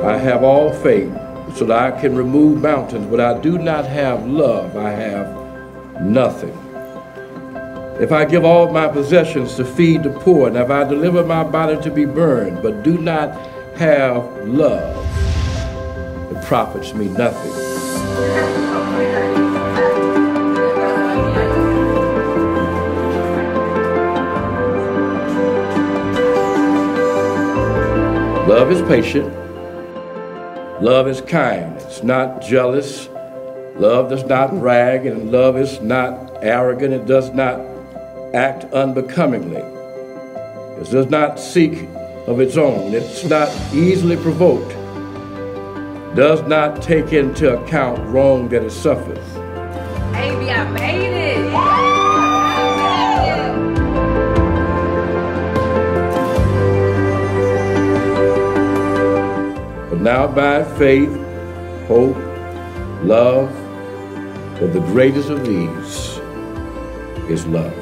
I have all faith so that I can remove mountains, but I do not have love, I have nothing. If I give all my possessions to feed the poor, and if I deliver my body to be burned, but do not have love, it profits me nothing. Love is patient. Love is kind. It's not jealous. Love does not brag, and love is not arrogant. It does not act unbecomingly. It does not seek of its own. It's not easily provoked. Does not take into account wrong that it suffers. Baby, I made it. But now by faith, hope, love, but the greatest of these is love.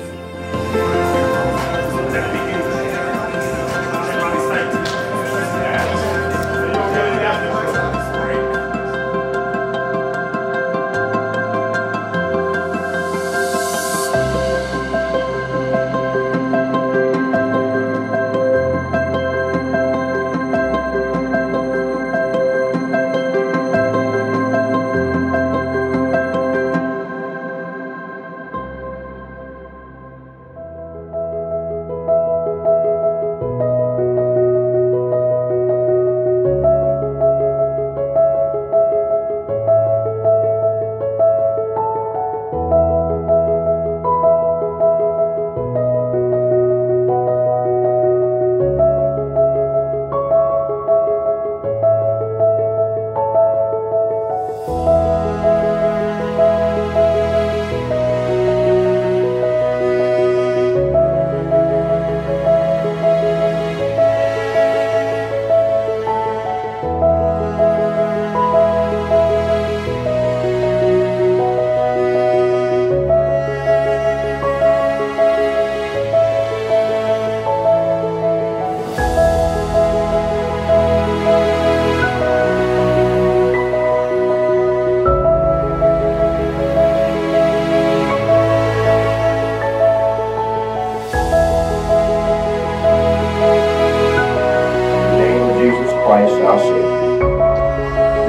Our Savior.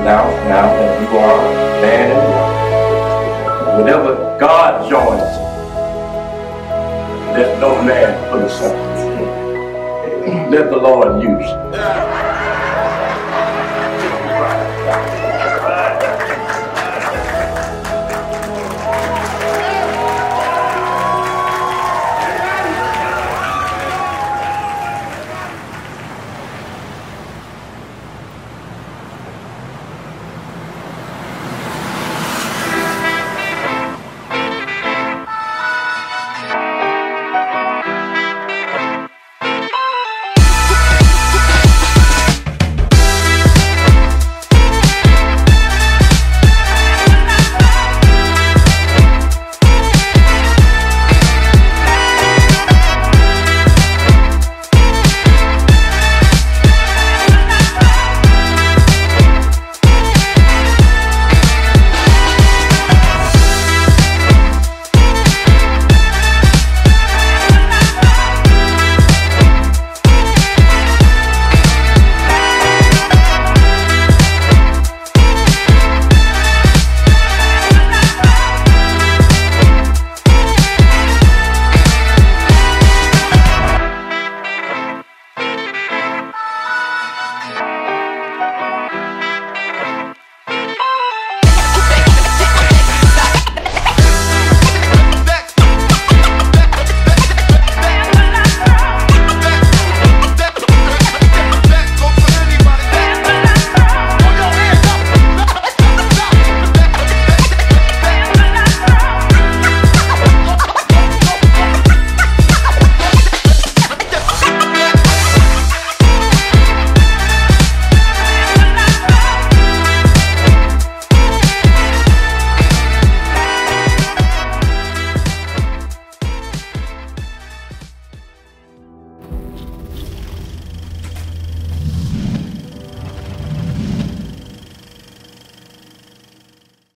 Now that you are man and woman, whenever God joins, let no man put us up. Let the Lord use you.